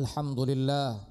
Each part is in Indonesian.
Alhamdulillah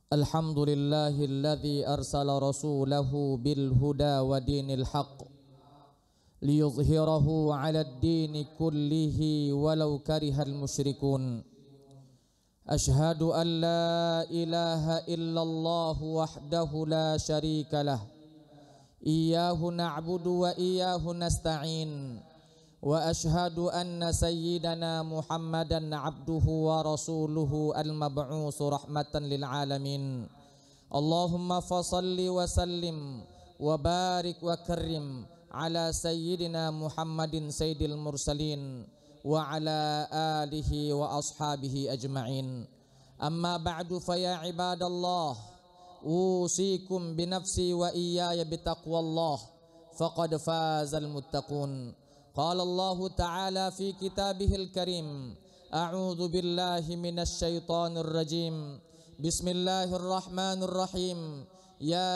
Alhamdulillahilladzi arsala rasulahu bil huda wa dinil haqq liyuzhirahu 'alad dini kullihi walau karihal musyrikun. Ashhadu an la ilaha illallah wahdahu la syarika lah. Iyyahu na'budu wa iyyahu nasta'in. Wa ashhadu anna sayyidana Muhammadan abduhu wa rasuluhu al-mab'usu rahmatan lil alamin. Allahumma fasalli wa sallim wa barik wa karrim ala sayyidina Muhammadin sayyidil mursalin wa ala alihi wa ashabihi ajma'in. Amma ba'du fa ya ibadallah, usikum binafsi wa iyaya bitaqwallah, faqad fazal muttaqun. Qala Allah Ta'ala fi kitabihil karim, a'udzu billahi minasy syaithanir rajim. Bismillahirrahmanirrahim. Ya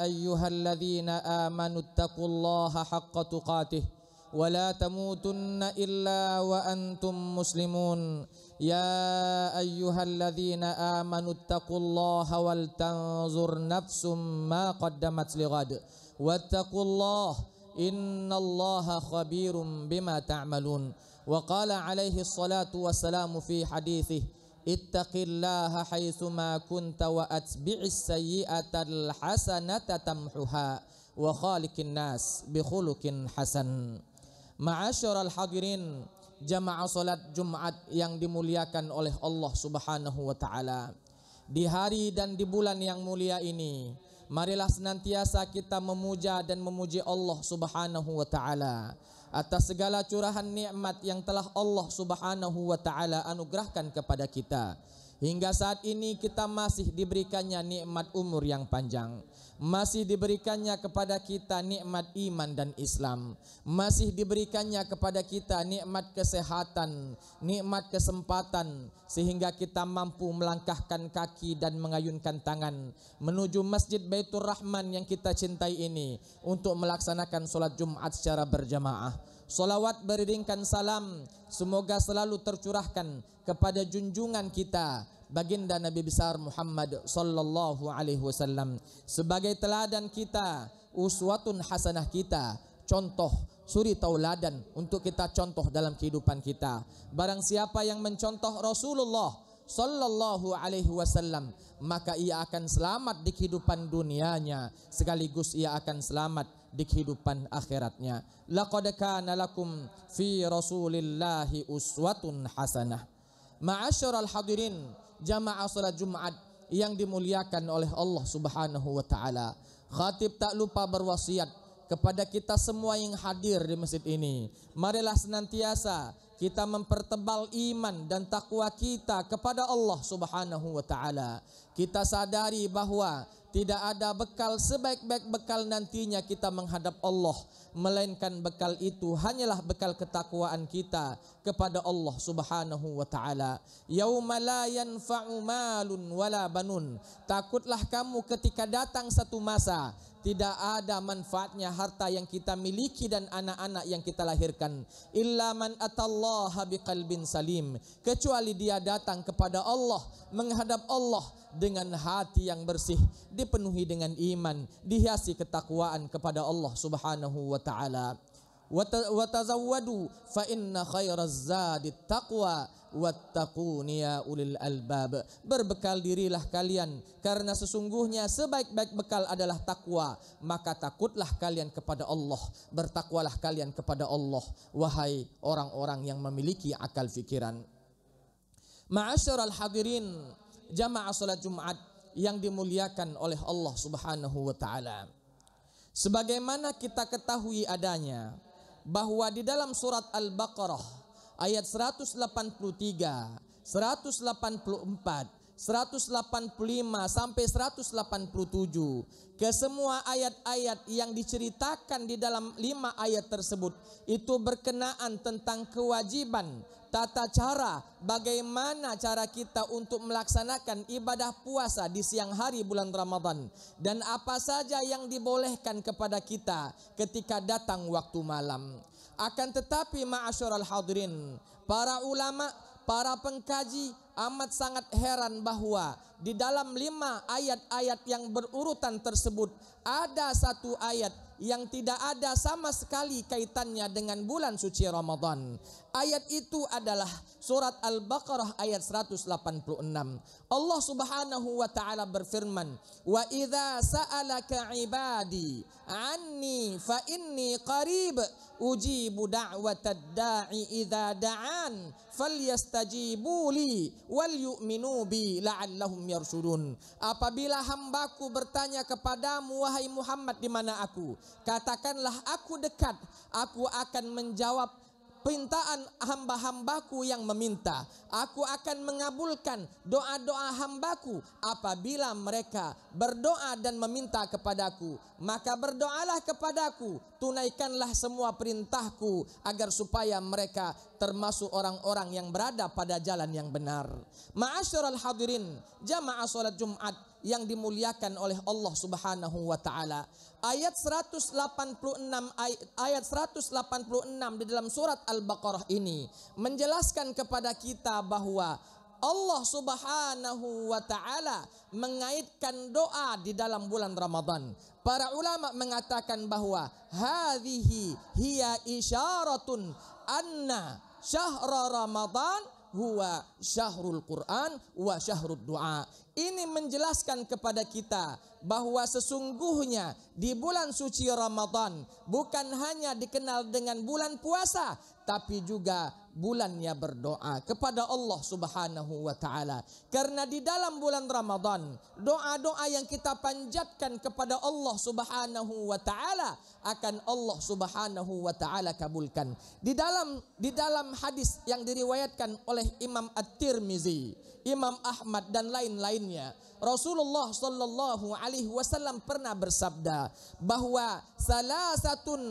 ayyuhalladzina amanu taqullaha haqqa tuqatih wa la tamutunna illa wa antum muslimun. Ya ayyuhalladzina amanu taqullaha wal tanzur nafsum ma qaddamat lighad wattaqullaha innallaha khabirum bima ta'malun. Wa qala alaihi salatu wassalamu fi hadithih, ittaqillaha haitsuma kunta wa atbi'is sayyi'atal hasanata tamhuha wa khaliqin nas bi khuluqin hasan. Ma'asyiral hadirin, jamaah salat Jumat yang dimuliakan oleh Allah Subhanahu wa taala. Di hari dan di bulan yang mulia ini, marilah senantiasa kita memuja dan memuji Allah Subhanahu wa taala atas segala curahan nikmat yang telah Allah Subhanahu wa taala anugerahkan kepada kita. Hingga saat ini kita masih diberikannya nikmat umur yang panjang, masih diberikannya kepada kita nikmat iman dan Islam, masih diberikannya kepada kita nikmat kesehatan, nikmat kesempatan, sehingga kita mampu melangkahkan kaki dan mengayunkan tangan menuju Masjid Baitur Rahman yang kita cintai ini untuk melaksanakan sholat Jumat secara berjamaah. Salawat beriringkan salam semoga selalu tercurahkan kepada junjungan kita baginda Nabi besar Muhammad sallallahu alaihi wasallam sebagai teladan kita, uswatun hasanah kita, contoh suri tauladan untuk kita contoh dalam kehidupan kita. Barang siapa yang mencontoh Rasulullah sallallahu alaihi wasallam, maka ia akan selamat di kehidupan dunianya sekaligus ia akan selamat di kehidupan akhiratnya. Laqad kana lakum fi Rasulillahi uswatun hasanah. Ma'asyiral hadirin, jamaah salat Jumat yang dimuliakan oleh Allah Subhanahu wa taala. Khatib tak lupa berwasiat kepada kita semua yang hadir di masjid ini. Marilah senantiasa kita mempertebal iman dan takwa kita kepada Allah Subhanahu wa taala. Kita sadari bahwa tidak ada bekal sebaik-baik bekal nantinya kita menghadap Allah, melainkan bekal itu hanyalah bekal ketakwaan kita kepada Allah Subhanahu wa taala. Yauma la yanfa'u malun wala banun. Takutlah kamu ketika datang satu masa tidak ada manfaatnya harta yang kita miliki dan anak-anak yang kita lahirkan, illa man atallaha biqalbin salim, kecuali dia datang kepada Allah, menghadap Allah dengan hati yang bersih, dipenuhi dengan iman, dihiasi ketakwaan kepada Allah Subhanahu wa taala. Wa tazawwadu fa inna khairaz zadi taqwa wattaquni ya ulil albab. Berbekal dirilah kalian karena sesungguhnya sebaik-baik bekal adalah takwa, maka takutlah kalian kepada Allah, bertakwalah kalian kepada Allah wahai orang-orang yang memiliki akal fikiran. Ma'asyiral hadirin, jamaah salat Jumat yang dimuliakan oleh Allah Subhanahu wa taala. Sebagaimana kita ketahui adanya bahwa di dalam surat Al-Baqarah ayat 183, 184, 185 sampai 187, ke semua ayat-ayat yang diceritakan di dalam 5 ayat tersebut itu berkenaan tentang kewajiban, tata cara bagaimana cara kita untuk melaksanakan ibadah puasa di siang hari bulan Ramadan, dan apa saja yang dibolehkan kepada kita ketika datang waktu malam. Akan tetapi ma'asyiral hadirin, para ulama para pengkaji amat sangat heran bahwa di dalam 5 ayat-ayat yang berurutan tersebut ada satu ayat yang tidak ada sama sekali kaitannya dengan bulan suci Ramadan. Ayat itu adalah surat Al-Baqarah ayat 186. Allah Subhanahu wa taala berfirman, "Wa idza sa'alaka 'ibadi 'anni fa inni qarib ujibu da'watad da'i idza da'an falyastajibu li wal yu'minu bi la'allahum yarshudun." Apabila hambaku bertanya kepadamu wahai Muhammad, di mana aku? Katakanlah aku dekat, aku akan menjawab permintaan hamba-hambaku yang meminta. Aku akan mengabulkan doa-doa hambaku apabila mereka berdoa dan meminta kepadaku. Maka berdoalah kepadaku, tunaikanlah semua perintahku agar supaya mereka termasuk orang-orang yang berada pada jalan yang benar. Ma'asyiral hadirin, jamaah salat Jumat yang dimuliakan oleh Allah Subhanahu wa taala. Ayat 186 di dalam surat Al-Baqarah ini menjelaskan kepada kita bahwa Allah Subhanahu wa taala mengaitkan doa di dalam bulan Ramadan. Para ulama mengatakan bahwa hadhihi hiya isyaratun anna syahra Ramadan huwa syahrul Quran wa syahrud du'a. Ini menjelaskan kepada kita bahwa sesungguhnya di bulan suci Ramadan bukan hanya dikenal dengan bulan puasa, tapi juga bulannya berdoa kepada Allah Subhanahu wa taala. Karena di dalam bulan Ramadan, doa-doa yang kita panjatkan kepada Allah Subhanahu wa taala akan Allah Subhanahu wa taala kabulkan. Di dalam hadis yang diriwayatkan oleh Imam At-Tirmizi, Imam Ahmad dan lain-lainnya, Rasulullah sallallahu alaihi wasallam pernah bersabda bahwa salasatun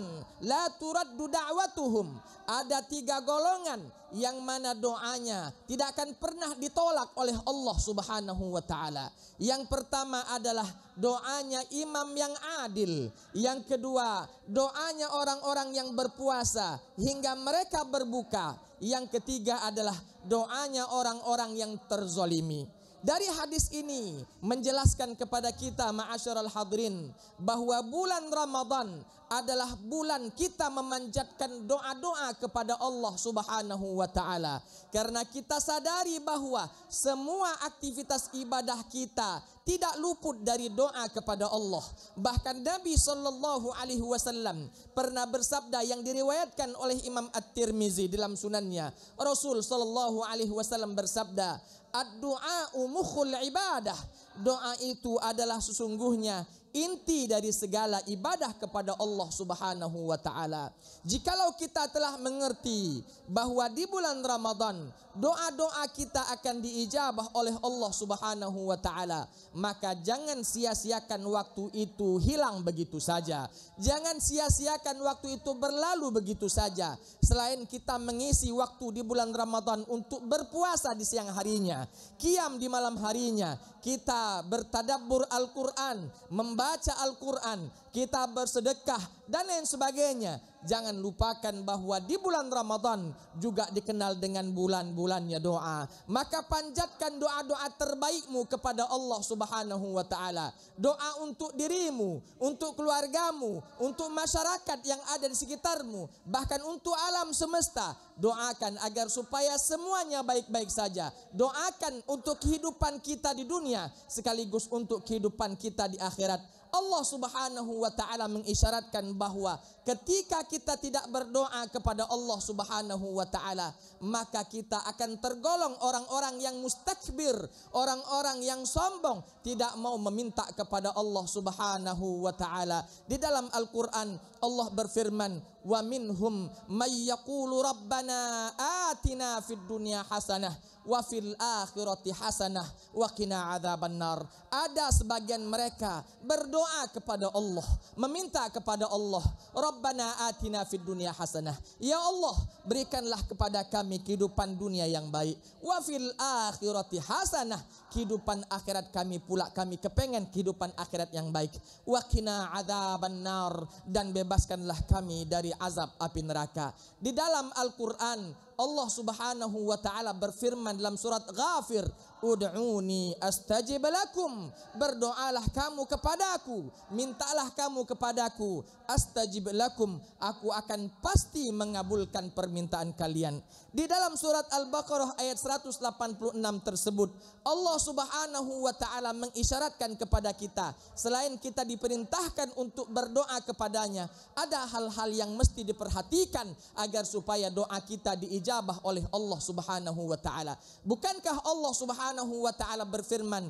la turaddu da'watuhum. Ada 3 golongan yang mana doanya tidak akan pernah ditolak oleh Allah Subhanahu wa taala. Yang pertama adalah doanya imam yang adil. Yang kedua, doanya orang-orang yang berpuasa hingga mereka berbuka. Yang ketiga adalah doanya orang-orang yang terzolimi. Dari hadis ini menjelaskan kepada kita ma'asyiral hadirin bahwa bulan Ramadan adalah bulan kita memanjatkan doa-doa kepada Allah Subhanahu wa taala. Karena kita sadari bahwa semua aktivitas ibadah kita tidak luput dari doa kepada Allah. Bahkan Nabi sallallahu alaihi wasallam pernah bersabda yang diriwayatkan oleh Imam At-Tirmizi dalam sunannya. Rasul sallallahu alaihi wasallam bersabda, "Ad-du'a'u mukhul ibadah." Doa itu adalah sesungguhnya inti dari segala ibadah kepada Allah Subhanahu wa taala. Jikalau kita telah mengerti bahwa di bulan Ramadan doa-doa kita akan diijabah oleh Allah Subhanahu wa taala, maka jangan sia-siakan waktu itu hilang begitu saja. Jangan sia-siakan waktu itu berlalu begitu saja. Selain kita mengisi waktu di bulan Ramadan untuk berpuasa di siang harinya, qiyam di malam harinya, kita bertadabbur Al-Quran, membaca Al-Quran, kita bersedekah dan lain sebagainya. Jangan lupakan bahwa di bulan Ramadan juga dikenal dengan bulan-bulannya doa. Maka panjatkan doa-doa terbaikmu kepada Allah Subhanahu wa taala. Doa untuk dirimu, untuk keluargamu, untuk masyarakat yang ada di sekitarmu, bahkan untuk alam semesta. Doakan agar supaya semuanya baik-baik saja. Doakan untuk kehidupan kita di dunia sekaligus untuk kehidupan kita di akhirat. Allah Subhanahu wa taala mengisyaratkan bahwa ketika kita tidak berdoa kepada Allah Subhanahu wa taala, maka kita akan tergolong orang-orang yang mustakbir, orang-orang yang sombong, tidak mau meminta kepada Allah Subhanahu wa taala. Di dalam Al-Qur'an Allah berfirman, "Wa minhum may yaqulu rabbana atina fid dunya hasanah wa fil akhirati hasanah wa qina adzabannar." Ada sebagian mereka berdoa kepada Allah, meminta kepada Allah, "Rabbana atina fid dunya hasanah." Ya Allah, berikanlah kepada kami kehidupan dunia yang baik. Wa fil akhirati hasanah, kehidupan akhirat kami pula kami kepengen kehidupan akhirat yang baik. Wa qina adzabannar, dan bebaskanlah kami dari azab api neraka. Di dalam Al-Qur'an Allah Subhanahu wa taala berfirman dalam surat Ghafir, ud'uni astajib lakum, berdoalah kamu kepadaku, mintalah kamu kepadaku, astajib lakum, aku akan pasti mengabulkan permintaan kalian. Di dalam surat Al-Baqarah ayat 186 tersebut, Allah Subhanahu wa taala mengisyaratkan kepada kita, selain kita diperintahkan untuk berdoa kepadanya, ada hal-hal yang mesti diperhatikan agar supaya doa kita diijabah oleh Allah Subhanahu wa taala. Bukankah Allah Subhanahu wa taala berfirman,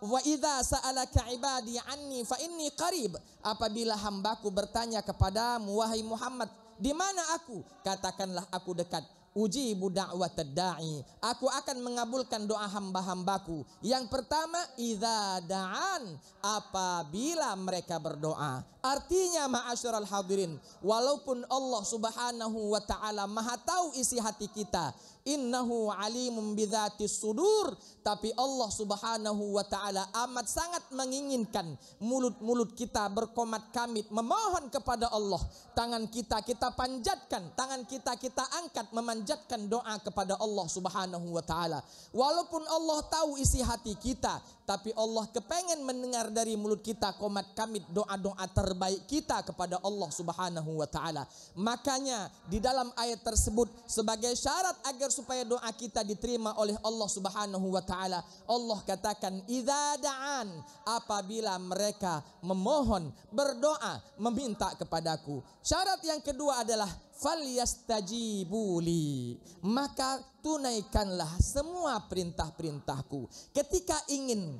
wa idza sa'alaka ibadi anni fa inni qarib, apabila hambaku bertanya kepadamu wahai Muhammad, di mana aku? Katakanlah aku dekat. Ujibu da'watad da'i, aku akan mengabulkan doa hamba-hambaku. Yang pertama, idza da'an, apabila mereka berdoa. Artinya ma'asyiral hadirin, walaupun Allah Subhanahu wa taala Maha tahu isi hati kita, innahu alimun bidzatis sudur, tapi Allah Subhanahu wa taala amat sangat menginginkan mulut-mulut kita berkomat-kamit memohon kepada Allah. Tangan kita panjatkan, tangan kita angkat memanjatkan doa kepada Allah Subhanahu wa taala. Walaupun Allah tahu isi hati kita, tapi Allah kepengen mendengar dari mulut kita komat-kamit doa-doa terbaik kita kepada Allah Subhanahu wa taala. Makanya di dalam ayat tersebut sebagai syarat agar supaya doa kita diterima oleh Allah Subhanahu wa taala, Allah katakan idza da'an, apabila mereka memohon, berdoa, meminta kepadaku. Syarat yang kedua adalah falyastajibuli, maka tunaikanlah semua perintah-perintahku. Ketika ingin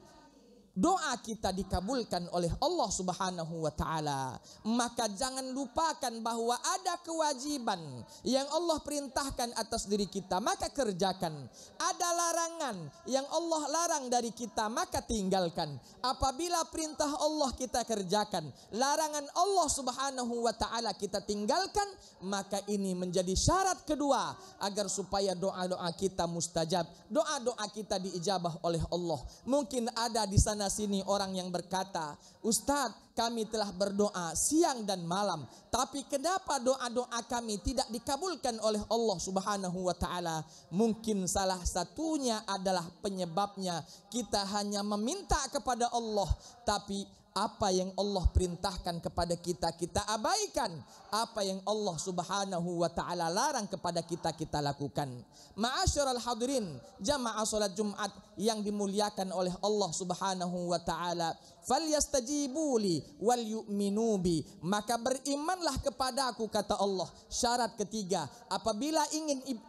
doa kita dikabulkan oleh Allah Subhanahu wa taala, maka jangan lupakan bahwa ada kewajiban yang Allah perintahkan atas diri kita, maka kerjakan. Ada larangan yang Allah larang dari kita, maka tinggalkan. Apabila perintah Allah kita kerjakan, larangan Allah Subhanahu wa taala kita tinggalkan, maka ini menjadi syarat kedua agar supaya doa-doa kita mustajab, doa-doa kita diijabah oleh Allah. Mungkin ada di sana sini orang yang berkata, Ustadz, kami telah berdoa siang dan malam, tapi kenapa doa-doa kami tidak dikabulkan oleh Allah Subhanahu wa taala? Mungkin salah satunya adalah penyebabnya kita hanya meminta kepada Allah, tapi apa yang Allah perintahkan kepada kita, kita abaikan. Apa yang Allah Subhanahu wa ta'ala larang kepada kita, kita lakukan. Ma'asyiral hadirin, jamaah salat Jumat yang dimuliakan oleh Allah Subhanahu wa ta'ala, falyastajibuli wal yu'minu bi, maka berimanlah kepadaku, kata Allah. Syarat ketiga, apabila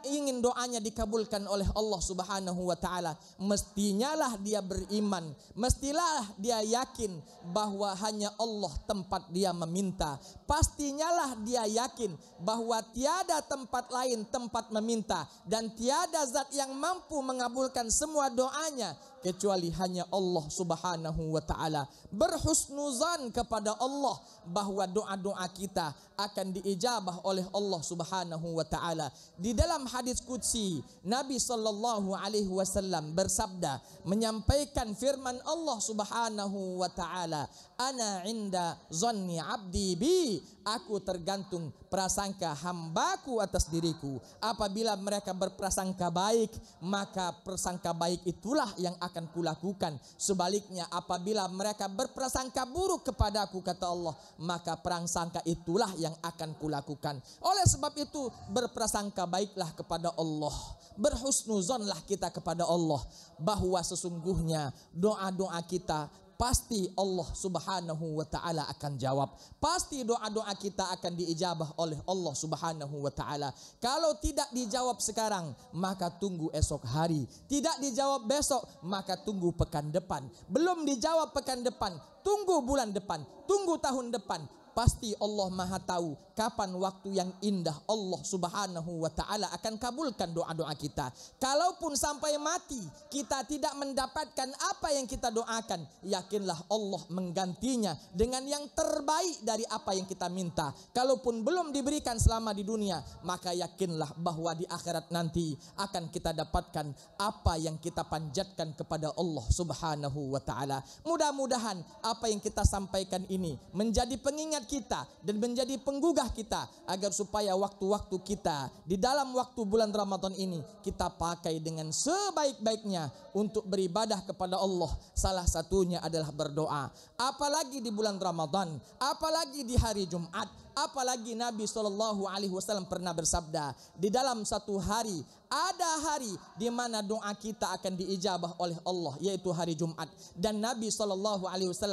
ingin doanya dikabulkan oleh Allah Subhanahu wa ta'ala, mestinya lah dia beriman, mestilah dia yakin bahwa hanya Allah tempat dia meminta. Pastinya lah dia yakin bahwa tiada tempat lain tempat meminta, dan tiada zat yang mampu mengabulkan semua doanya kecuali hanya Allah Subhanahu wa ta'ala. Berhusnuzan kepada Allah bahwa doa-doa kita akan diijabah oleh Allah Subhanahu wa ta'ala. Di dalam hadis qudsi, Nabi sallallahu alaihi wasallam bersabda, menyampaikan firman Allah Subhanahu wa ta'ala, ana inda zanni abdi bi, aku tergantung prasangka hambaku atas diriku. Apabila mereka berprasangka baik, maka prasangka baik itulah yang akan kulakukan. Sebaliknya apabila mereka berprasangka buruk kepadaku, kata Allah, maka prasangka itulah yang akan kulakukan. Oleh sebab itu berprasangka baiklah kepada Allah, berhusnuzonlah kita kepada Allah bahwa sesungguhnya doa-doa kita pasti Allah Subhanahu wa ta'ala akan jawab. Pasti doa-doa kita akan diijabah oleh Allah Subhanahu wa ta'ala. Kalau tidak dijawab sekarang, maka tunggu esok hari. Tidak dijawab besok, maka tunggu pekan depan. Belum dijawab pekan depan, tunggu bulan depan, tunggu tahun depan. Pasti Allah Maha tahu kapan waktu yang indah Allah Subhanahu wa ta'ala akan kabulkan doa-doa kita. Kalaupun sampai mati kita tidak mendapatkan apa yang kita doakan, yakinlah Allah menggantinya dengan yang terbaik dari apa yang kita minta. Kalaupun belum diberikan selama di dunia, maka yakinlah bahwa di akhirat nanti akan kita dapatkan apa yang kita panjatkan kepada Allah Subhanahu wa ta'ala. Mudah-mudahan apa yang kita sampaikan ini menjadi pengingat pengingat kita dan menjadi penggugah kita agar supaya waktu-waktu kita di dalam waktu bulan Ramadan ini kita pakai dengan sebaik-baiknya untuk beribadah kepada Allah. Salah satunya adalah berdoa. Apalagi di bulan Ramadan, apalagi di hari Jumat, apalagi Nabi SAW pernah bersabda, di dalam satu hari ada hari di mana doa kita akan diijabah oleh Allah, yaitu hari Jumat. Dan Nabi SAW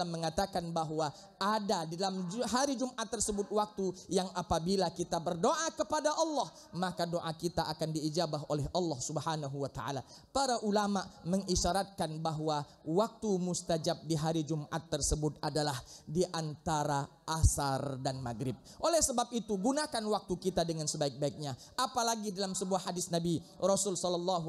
mengatakan bahwa ada di dalam hari Jumat tersebut waktu yang apabila kita berdoa kepada Allah, maka doa kita akan diijabah oleh Allah Subhanahu wa taala. Para ulama mengisyaratkan bahwa waktu mustajab di hari Jumat tersebut adalah di antara asar dan maghrib. Oleh sebab itu gunakan waktu kita dengan sebaik-baiknya. Apalagi dalam sebuah hadis Nabi, Rasul SAW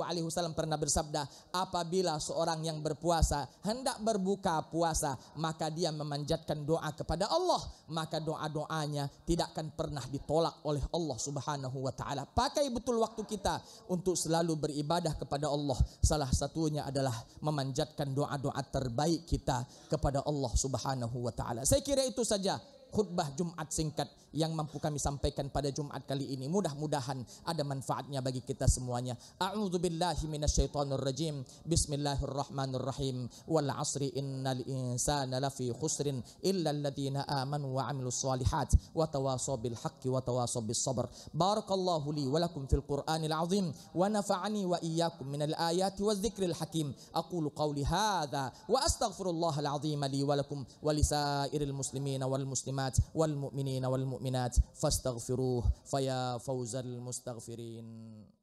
pernah bersabda, apabila seorang yang berpuasa hendak berbuka puasa, maka dia memanjatkan doa kepada Allah, maka doa-doanya tidak akan pernah ditolak oleh Allah Subhanahu wa taala. Pakai betul waktu kita untuk selalu beribadah kepada Allah. Salah satunya adalah memanjatkan doa-doa terbaik kita kepada Allah Subhanahu wa taala. Saya kira itu saja khutbah Jumat singkat yang mampu kami sampaikan pada Jumat kali ini. Mudah-mudahan ada manfaatnya bagi kita semuanya. A'udzubillahi minasyaitonir rajim. Bismillahirrahmanirrahim. Wal 'asri innal insana lafi khusrin illa alladziina aamanu wa 'amilus shalihat wa tawashaw bil haqqi wa tawashaw bis sabr. Barakallahu li wa lakum fil Qur'anil 'azim wa nafa'ani wa iyyakum minal ayati wadh-dhikril hakim. Aqulu qawli hadza wa astaghfirullahal 'azim li wa lakum wa lisairil muslimina wal muslimat wal mu'minina wal mu'minat fastaghfiruh faya fawzal mustaghfirin.